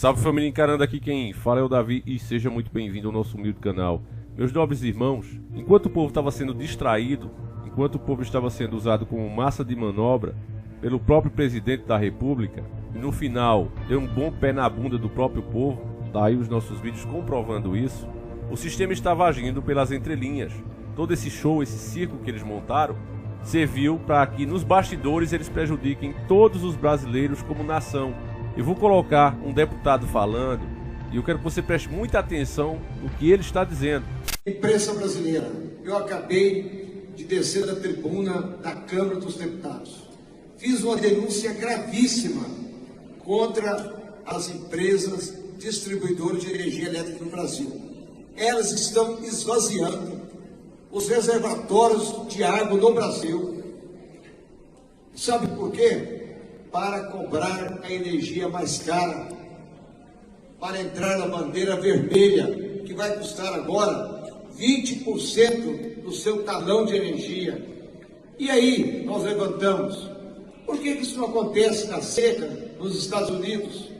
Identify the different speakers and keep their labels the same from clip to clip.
Speaker 1: Salve família, encarando aqui quem fala é o Davi e seja muito bem-vindo ao nosso humilde canal. Meus nobres irmãos, enquanto o povo estava sendo distraído, enquanto o povo estava sendo usado como massa de manobra pelo próprio presidente da república, e no final deu um bom pé na bunda do próprio povo, tá aí os nossos vídeos comprovando isso, o sistema estava agindo pelas entrelinhas. Todo esse show, esse circo que eles montaram, serviu para que nos bastidores eles prejudiquem todos os brasileiros como nação. Eu vou colocar um deputado falando e eu quero que você preste muita atenção no que ele está dizendo.
Speaker 2: Imprensa brasileira, eu acabei de descer da tribuna da Câmara dos Deputados. Fiz uma denúncia gravíssima contra as empresas distribuidoras de energia elétrica no Brasil. Elas estão esvaziando os reservatórios de água no Brasil. Sabe por quê? Para cobrar a energia mais cara, para entrar na bandeira vermelha, que vai custar agora 20% do seu talão de energia. E aí nós levantamos, por que isso não acontece na seca nos Estados Unidos?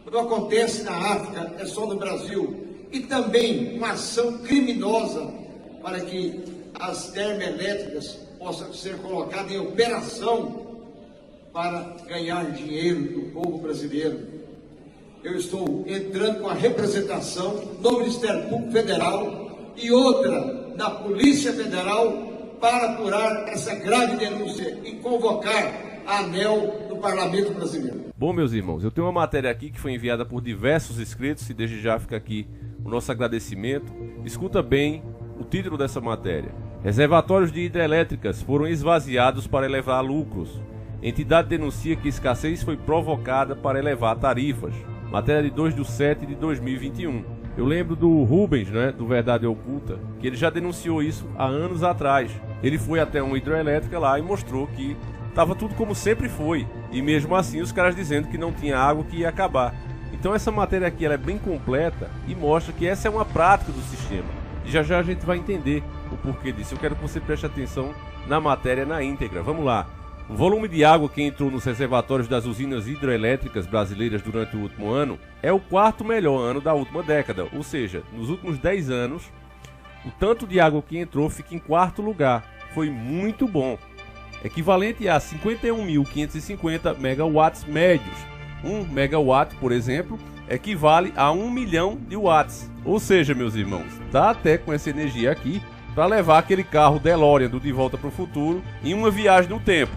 Speaker 2: Não acontece na África, é só no Brasil. E também uma ação criminosa para que as termoelétricas possam ser colocadas em operação para ganhar dinheiro do povo brasileiro. Eu estou entrando com a representação do Ministério Público Federal e outra da Polícia Federal para apurar essa grave denúncia e convocar a ANEEL do Parlamento Brasileiro.
Speaker 1: Bom, meus irmãos, eu tenho uma matéria aqui que foi enviada por diversos inscritos e desde já fica aqui o nosso agradecimento. Escuta bem o título dessa matéria. Reservatórios de hidrelétricas foram esvaziados para elevar lucros. Entidade denuncia que escassez foi provocada para elevar tarifas. Matéria de 2/7/2021. Eu lembro do Rubens, do Verdade Oculta, que ele já denunciou isso há anos atrás. Ele foi até uma hidrelétrica lá e mostrou que estava tudo como sempre foi. E mesmo assim os caras dizendo que não tinha água, que ia acabar. Então essa matéria aqui ela é bem completa e mostra que essa é uma prática do sistema. E já já a gente vai entender o porquê disso. Eu quero que você preste atenção na matéria na íntegra. Vamos lá. O volume de água que entrou nos reservatórios das usinas hidrelétricas brasileiras durante o último ano é o quarto melhor ano da última década, ou seja, nos últimos 10 anos, o tanto de água que entrou fica em quarto lugar. Foi muito bom, equivalente a 51.550 megawatts médios. 1 megawatt, por exemplo, equivale a 1 milhão de watts. Ou seja, meus irmãos, dá até com essa energia aqui para levar aquele carro DeLorean do De Volta para o Futuro em uma viagem no tempo.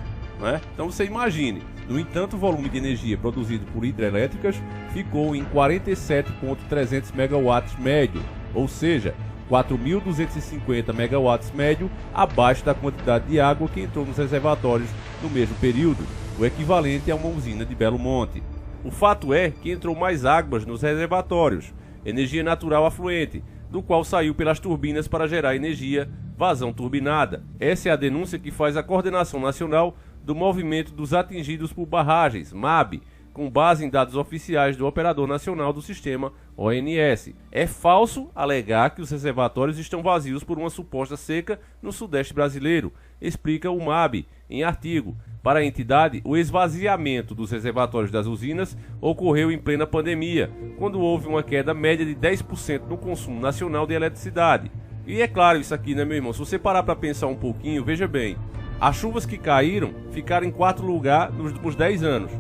Speaker 1: Então você imagine. No entanto, o volume de energia produzido por hidrelétricas ficou em 47.300 megawatts médio, ou seja, 4.250 megawatts médio abaixo da quantidade de água que entrou nos reservatórios no mesmo período, o equivalente a uma usina de Belo Monte. O fato é que entrou mais águas nos reservatórios, energia natural afluente, do qual saiu pelas turbinas para gerar energia, vazão turbinada. Essa é a denúncia que faz a Coordenação Nacional do Movimento dos Atingidos por Barragens, MAB, com base em dados oficiais do Operador Nacional do Sistema, ONS. É falso alegar que os reservatórios estão vazios por uma suposta seca no Sudeste brasileiro, explica o MAB em artigo. Para a entidade, o esvaziamento dos reservatórios das usinas ocorreu em plena pandemia, quando houve uma queda média de 10% no consumo nacional de eletricidade. E é claro isso aqui, meu irmão? Se você parar para pensar um pouquinho, veja bem, as chuvas que caíram ficaram em quarto lugar nos últimos 10 anos.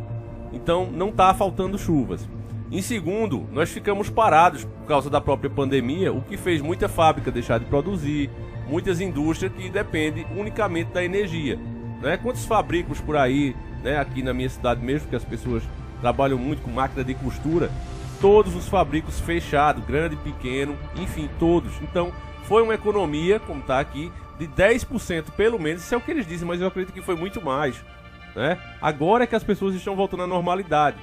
Speaker 1: Então não está faltando chuvas. Em segundo, nós ficamos parados por causa da própria pandemia, o que fez muita fábrica deixar de produzir, muitas indústrias que dependem unicamente da energia. Quantos fabricos por aí, aqui na minha cidade mesmo, que as pessoas trabalham muito com máquina de costura, todos os fabricos fechados, grande, pequeno, enfim, todos. Então foi uma economia, como está aqui, de 10% pelo menos, isso é o que eles dizem, mas eu acredito que foi muito mais. Agora é que as pessoas estão voltando à normalidade.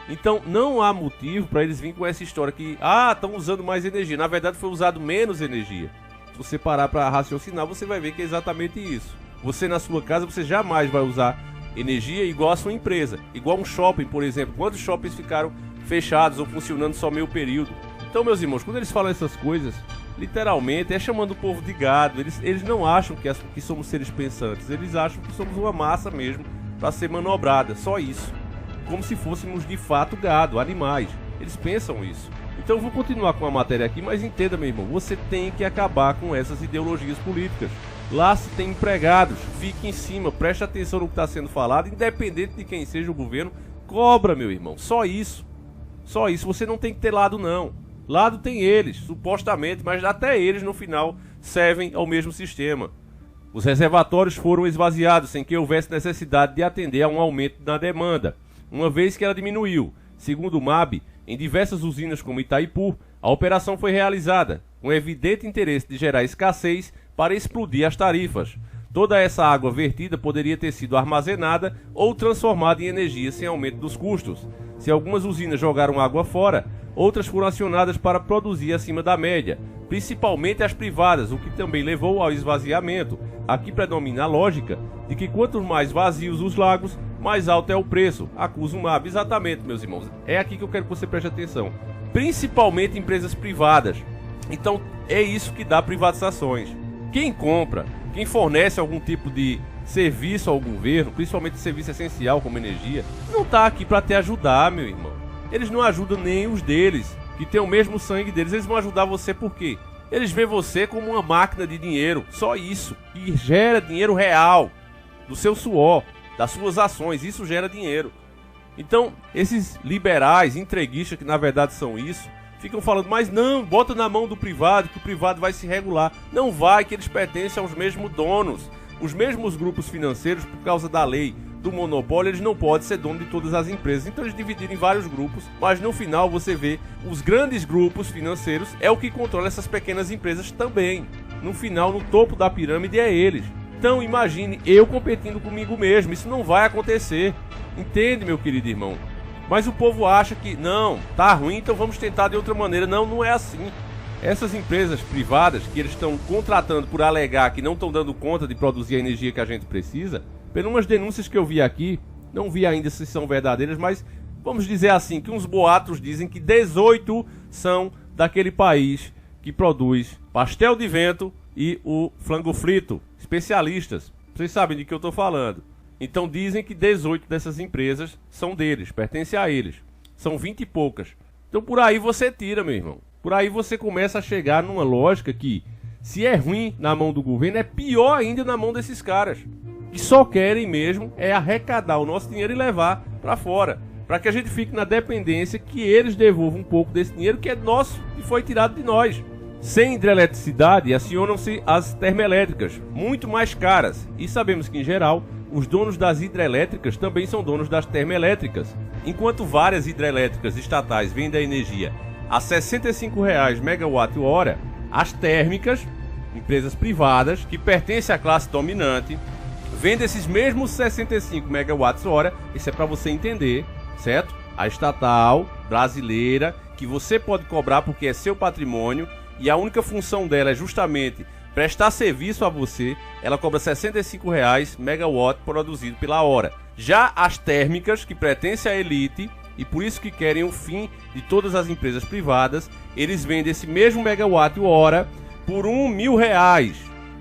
Speaker 1: Então não há motivo para eles virem com essa história que estão usando mais energia. Na verdade foi usado menos energia. Se você parar para raciocinar, você vai ver que é exatamente isso. Você na sua casa, você jamais vai usar energia igual a sua empresa. Igual um shopping, por exemplo. Quantos shoppings ficaram fechados ou funcionando só meio período? Então, meus irmãos, quando eles falam essas coisas, literalmente é chamando o povo de gado. Eles não acham que somos seres pensantes. Eles acham que somos uma massa mesmo para ser manobrada. Só isso. Como se fôssemos de fato gado, animais. Eles pensam isso. Então eu vou continuar com a matéria aqui, mas entenda, meu irmão, você tem que acabar com essas ideologias políticas. Lá se tem empregados, fique em cima, preste atenção no que está sendo falado, independente de quem seja o governo, cobra, meu irmão, só isso. Só isso, você não tem que ter lado não. Lado tem eles, supostamente, mas até eles no final servem ao mesmo sistema. Os reservatórios foram esvaziados sem que houvesse necessidade de atender a um aumento na demanda, uma vez que ela diminuiu. Segundo o MAB, em diversas usinas como Itaipu, a operação foi realizada, com evidente interesse de gerar escassez para explodir as tarifas. Toda essa água vertida poderia ter sido armazenada ou transformada em energia sem aumento dos custos. Se algumas usinas jogaram água fora, outras foram acionadas para produzir acima da média, principalmente as privadas, o que também levou ao esvaziamento. Aqui predomina a lógica de que quanto mais vazios os lagos, mais alto é o preço. Acusa o MAB. Exatamente, meus irmãos. É aqui que eu quero que você preste atenção. Principalmente empresas privadas. Então, é isso que dá privatizações. Quem compra, quem fornece algum tipo de serviço ao governo, principalmente serviço essencial como energia, não está aqui para te ajudar, meu irmão. Eles não ajudam nem os deles, que tem o mesmo sangue deles. Eles vão ajudar você por quê? Eles veem você como uma máquina de dinheiro, só isso, que gera dinheiro real, do seu suor, das suas ações, isso gera dinheiro. Então, esses liberais, entreguistas, que na verdade são isso, ficam falando, mas não, bota na mão do privado, que o privado vai se regular. Não vai, que eles pertencem aos mesmos donos. Os mesmos grupos financeiros, por causa da lei do monopólio, eles não podem ser dono de todas as empresas. Então eles dividiram em vários grupos, mas no final você vê os grandes grupos financeiros é o que controla essas pequenas empresas também. No final, no topo da pirâmide é eles. Então imagine eu competindo comigo mesmo, isso não vai acontecer. Entende, meu querido irmão? Mas o povo acha que não, tá ruim, então vamos tentar de outra maneira. Não, não é assim. Essas empresas privadas que eles estão contratando por alegar que não estão dando conta de produzir a energia que a gente precisa, por umas denúncias que eu vi aqui, não vi ainda se são verdadeiras, mas vamos dizer assim, que uns boatos dizem que 18 são daquele país que produz pastel de vento e o flango frito. Especialistas, vocês sabem de que eu estou falando. Então dizem que 18 dessas empresas são deles, pertencem a eles. São 20 e poucas. Então por aí você tira, meu irmão. Por aí você começa a chegar numa lógica que, se é ruim na mão do governo, é pior ainda na mão desses caras. Que só querem mesmo é arrecadar o nosso dinheiro e levar para fora. Para que a gente fique na dependência, que eles devolvam um pouco desse dinheiro que é nosso e foi tirado de nós. Sem hidroeletricidade, acionam-se as termoelétricas, muito mais caras. E sabemos que, em geral, os donos das hidrelétricas também são donos das termoelétricas. Enquanto várias hidrelétricas estatais vendem a energia a R$ 65,00 megawatt-hora, as térmicas, empresas privadas, que pertencem à classe dominante, vendem esses mesmos 65 megawatts-hora, isso é para você entender, certo? A estatal brasileira, que você pode cobrar porque é seu patrimônio, e a única função dela é justamente prestar serviço a você, ela cobra R$ 65,00 megawatt produzido pela hora. Já as térmicas, que pertencem à elite, e por isso que querem o fim de todas as empresas privadas, eles vendem esse mesmo megawatt-hora por R$1.000,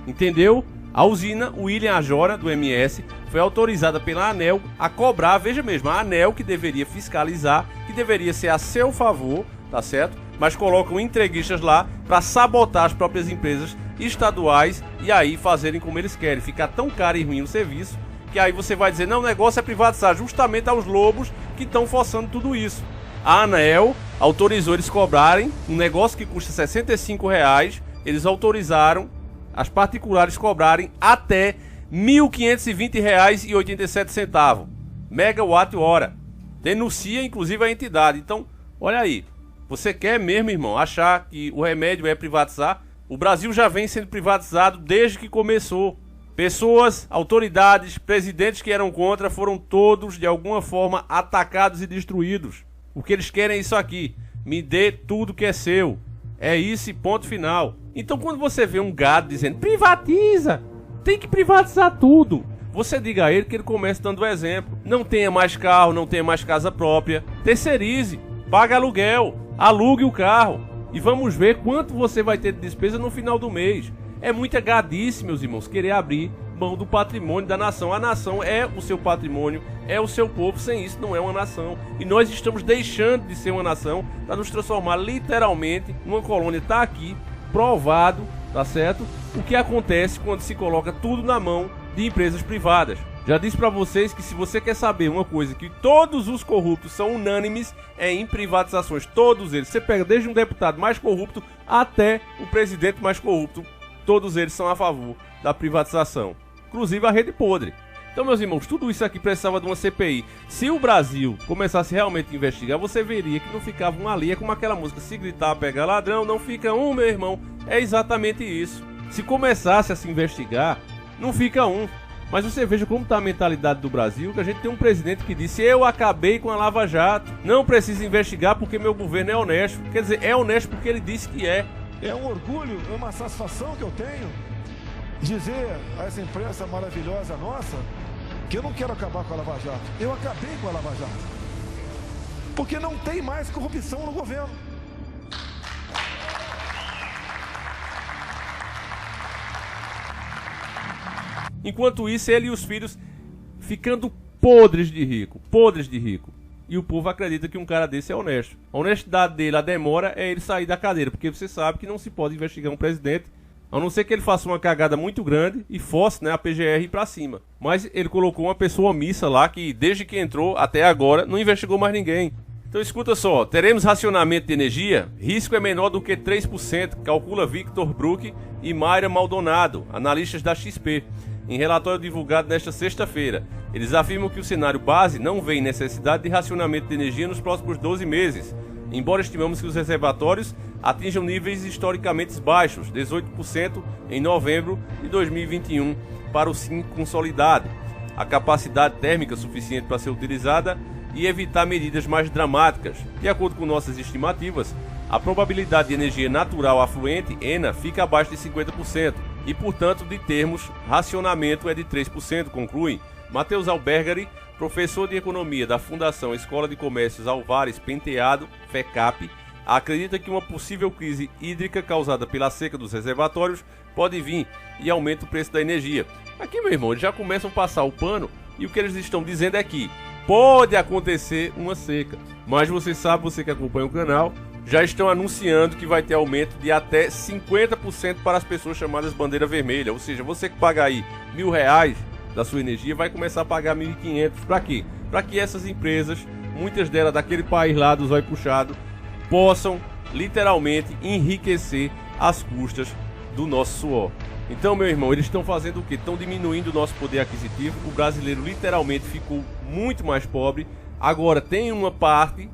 Speaker 1: entendeu? A usina William Ajora, do MS, foi autorizada pela ANEEL a cobrar, veja mesmo, a ANEEL que deveria fiscalizar, que deveria ser a seu favor, tá certo? Mas colocam entreguistas lá para sabotar as próprias empresas estaduais e aí fazerem como eles querem, ficar tão caro e ruim o serviço, que aí você vai dizer, não, o negócio é privatizar, justamente aos lobos que estão forçando tudo isso. A ANEEL autorizou eles cobrarem um negócio que custa R$ 65,00, eles autorizaram as particulares cobrarem até R$ 1.520,87 megawatt-hora. Denuncia inclusive a entidade. Então, olha aí, você quer mesmo, irmão, achar que o remédio é privatizar? O Brasil já vem sendo privatizado desde que começou. Pessoas, autoridades, presidentes que eram contra foram todos de alguma forma atacados e destruídos. O que eles querem é isso aqui: me dê tudo que é seu. É isso e ponto final. Então quando você vê um gado dizendo privatiza, tem que privatizar tudo, você diga a ele que ele comece dando o exemplo. Não tenha mais carro, não tenha mais casa própria, terceirize, pague aluguel, alugue o carro e vamos ver quanto você vai ter de despesa no final do mês. É muita gadice, meus irmãos, querer abrir mão do patrimônio da nação. A nação é o seu patrimônio, é o seu povo. Sem isso não é uma nação. E nós estamos deixando de ser uma nação para nos transformar literalmente numa colônia. Está aqui provado, tá certo? O que acontece quando se coloca tudo na mão de empresas privadas. Já disse para vocês que se você quer saber uma coisa que todos os corruptos são unânimes, é em privatizações. Todos eles. Você pega desde um deputado mais corrupto até o presidente mais corrupto. Todos eles são a favor da privatização. Inclusive a rede podre. Então, meus irmãos, tudo isso aqui precisava de uma CPI. Se o Brasil começasse realmente a investigar, você veria que não ficava uma linha como aquela música: se gritar, pega ladrão, não fica um, meu irmão. É exatamente isso. Se começasse a se investigar, não fica um. Mas você veja como está a mentalidade do Brasil, que a gente tem um presidente que disse: eu acabei com a Lava Jato, não preciso investigar porque meu governo é honesto. Quer dizer, é honesto porque ele disse que é.
Speaker 3: É um orgulho, é uma satisfação que eu tenho dizer a essa imprensa maravilhosa nossa que eu não quero acabar com a Lava Jato. Eu acabei com a Lava Jato. Porque não tem mais corrupção no governo.
Speaker 1: Enquanto isso, ele e os filhos ficando podres de rico, podres de rico. E o povo acredita que um cara desse é honesto. A honestidade dele, a demora, é ele sair da cadeira, porque você sabe que não se pode investigar um presidente, a não ser que ele faça uma cagada muito grande e force, né, a PGR ir pra cima. Mas ele colocou uma pessoa omissa lá que, desde que entrou até agora, não investigou mais ninguém. Então escuta só: teremos racionamento de energia? Risco é menor do que 3%, calcula Victor Brook e Mayra Maldonado, analistas da XP. Em relatório divulgado nesta sexta-feira, eles afirmam que o cenário base não vê necessidade de racionamento de energia nos próximos 12 meses, embora estimamos que os reservatórios atinjam níveis historicamente baixos, 18% em novembro de 2021, para o SIM consolidado. A capacidade térmica suficiente para ser utilizada e evitar medidas mais dramáticas. De acordo com nossas estimativas, a probabilidade de energia natural afluente, ENA, fica abaixo de 50%. E, portanto, de termos, racionamento é de 3%, conclui Matheus Albergari, professor de Economia da Fundação Escola de Comércios Álvares Penteado, FECAP, acredita que uma possível crise hídrica causada pela seca dos reservatórios pode vir e aumenta o preço da energia. Aqui, meu irmão, eles já começam a passar o pano e o que eles estão dizendo é que pode acontecer uma seca. Mas você sabe, você que acompanha o canal, já estão anunciando que vai ter aumento de até 50% para as pessoas chamadas bandeira vermelha. Ou seja, você que paga aí R$1.000 da sua energia vai começar a pagar 1.500. Para quê? Para que essas empresas, muitas delas daquele país lá do zóio puxado, possam literalmente enriquecer às custas do nosso suor. Então, meu irmão, eles estão fazendo o quê? Estão diminuindo o nosso poder aquisitivo. O brasileiro literalmente ficou muito mais pobre. Agora tem uma parte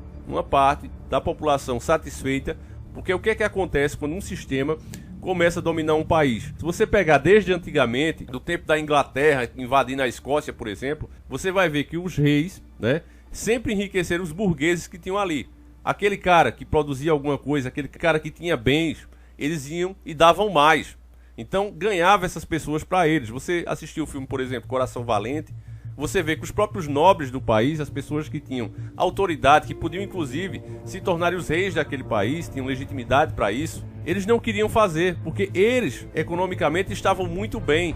Speaker 1: da população satisfeita, porque o que é que acontece quando um sistema começa a dominar um país? Se você pegar desde antigamente, do tempo da Inglaterra invadindo a Escócia, por exemplo, você vai ver que os reis, né, sempre enriqueceram os burgueses que tinham ali. Aquele cara que produzia alguma coisa, aquele cara que tinha bens, eles iam e davam mais. Então ganhava essas pessoas para eles. Você assistiu o filme, por exemplo, Coração Valente, você vê que os próprios nobres do país, as pessoas que tinham autoridade, que podiam inclusive se tornarem os reis daquele país, tinham legitimidade para isso, eles não queriam fazer, porque eles economicamente estavam muito bem.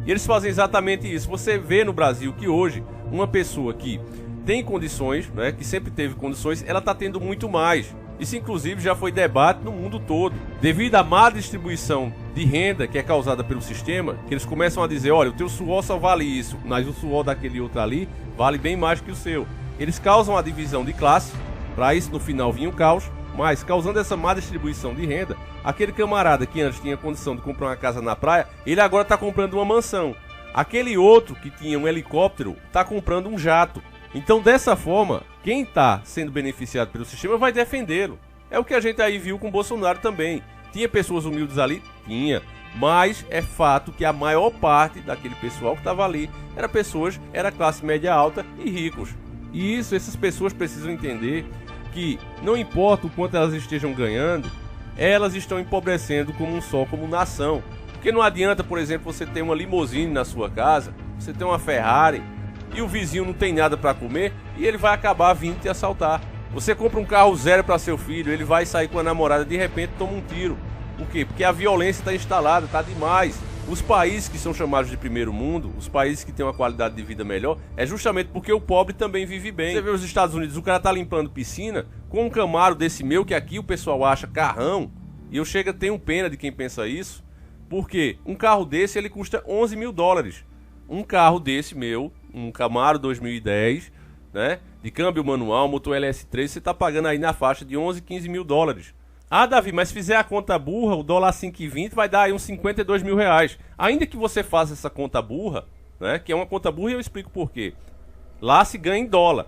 Speaker 1: E eles fazem exatamente isso. Você vê no Brasil que hoje uma pessoa que tem condições, né, que sempre teve condições, ela está tendo muito mais. Isso inclusive já foi debate no mundo todo. Devido à má distribuição de renda que é causada pelo sistema, que eles começam a dizer: olha, o teu suor só vale isso, mas o suor daquele outro ali vale bem mais que o seu. Eles causam a divisão de classe, para isso no final vinha o caos, mas causando essa má distribuição de renda, aquele camarada que antes tinha condição de comprar uma casa na praia, ele agora está comprando uma mansão. Aquele outro que tinha um helicóptero está comprando um jato. Então, dessa forma, quem está sendo beneficiado pelo sistema vai defendê-lo. É o que a gente aí viu com o Bolsonaro também. Tinha pessoas humildes ali? Tinha. Mas é fato que a maior parte daquele pessoal que estava ali era classe média alta e ricos. E essas pessoas precisam entender que não importa o quanto elas estejam ganhando, elas estão empobrecendo como nação. Porque não adianta, por exemplo, você ter uma limusine na sua casa, você ter uma Ferrari, e o vizinho não tem nada para comer e ele vai acabar vindo te assaltar. Você compra um carro zero para seu filho, ele vai sair com a namorada, de repente toma um tiro. Por quê? Porque a violência está instalada, está demais. Os países que são chamados de primeiro mundo, os países que têm uma qualidade de vida melhor, é justamente porque o pobre também vive bem. Você vê os Estados Unidos, o cara tá limpando piscina com um Camaro desse meu, que aqui o pessoal acha carrão, e eu tenho pena de quem pensa isso, porque um carro desse ele custa 11 mil dólares. Um carro desse meu, um Camaro 2010, né, de câmbio manual, motor LS3, você tá pagando aí na faixa de 11, 15 mil dólares. Ah, Davi, mas se fizer a conta burra, o dólar 5,20 vai dar aí uns 52 mil reais. Ainda que você faça essa conta burra, né, que é uma conta burra, e eu explico por quê. Lá se ganha em dólar.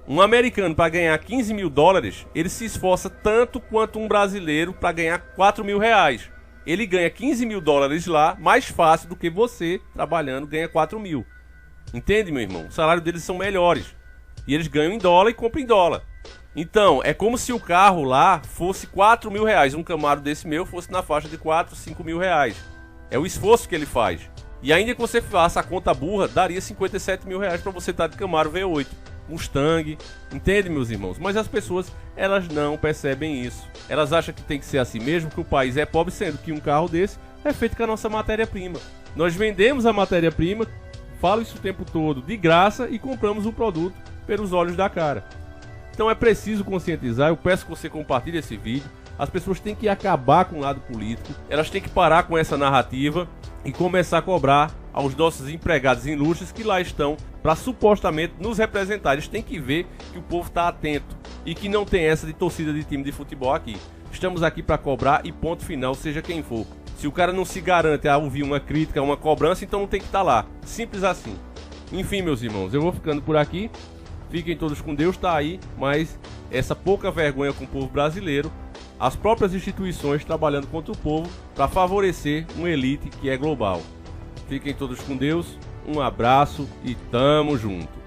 Speaker 1: Um americano, para ganhar 15 mil dólares, ele se esforça tanto quanto um brasileiro para ganhar 4 mil reais. Ele ganha 15 mil dólares lá, mais fácil do que você, trabalhando, ganha 4 mil. Entende, meu irmão? O salário deles são melhores. E eles ganham em dólar e compram em dólar. Então, é como se o carro lá fosse 4 mil reais. Um Camaro desse meu fosse na faixa de 4, 5 mil reais. É o esforço que ele faz. E ainda que você faça a conta burra, daria 57 mil reais para você estar de Camaro V8, Mustang. Entende, meus irmãos? Mas as pessoas, elas não percebem isso. Elas acham que tem que ser assim mesmo, que o país é pobre, sendo que um carro desse é feito com a nossa matéria-prima. Nós vendemos a matéria-prima, falo isso o tempo todo, de graça, e compramos o produto pelos olhos da cara. Então é preciso conscientizar, eu peço que você compartilhe esse vídeo. As pessoas têm que acabar com o lado político, elas têm que parar com essa narrativa e começar a cobrar aos nossos empregados ilustres que lá estão para supostamente nos representar. Eles têm que ver que o povo está atento e que não tem essa de torcida de time de futebol aqui. Estamos aqui para cobrar e ponto final, seja quem for. Se o cara não se garante a ouvir uma crítica, uma cobrança, então não tem que estar lá. Simples assim. Enfim, meus irmãos, eu vou ficando por aqui. Fiquem todos com Deus, tá aí, mas essa pouca vergonha com o povo brasileiro, as próprias instituições trabalhando contra o povo para favorecer uma elite que é global. Fiquem todos com Deus, um abraço e tamo junto.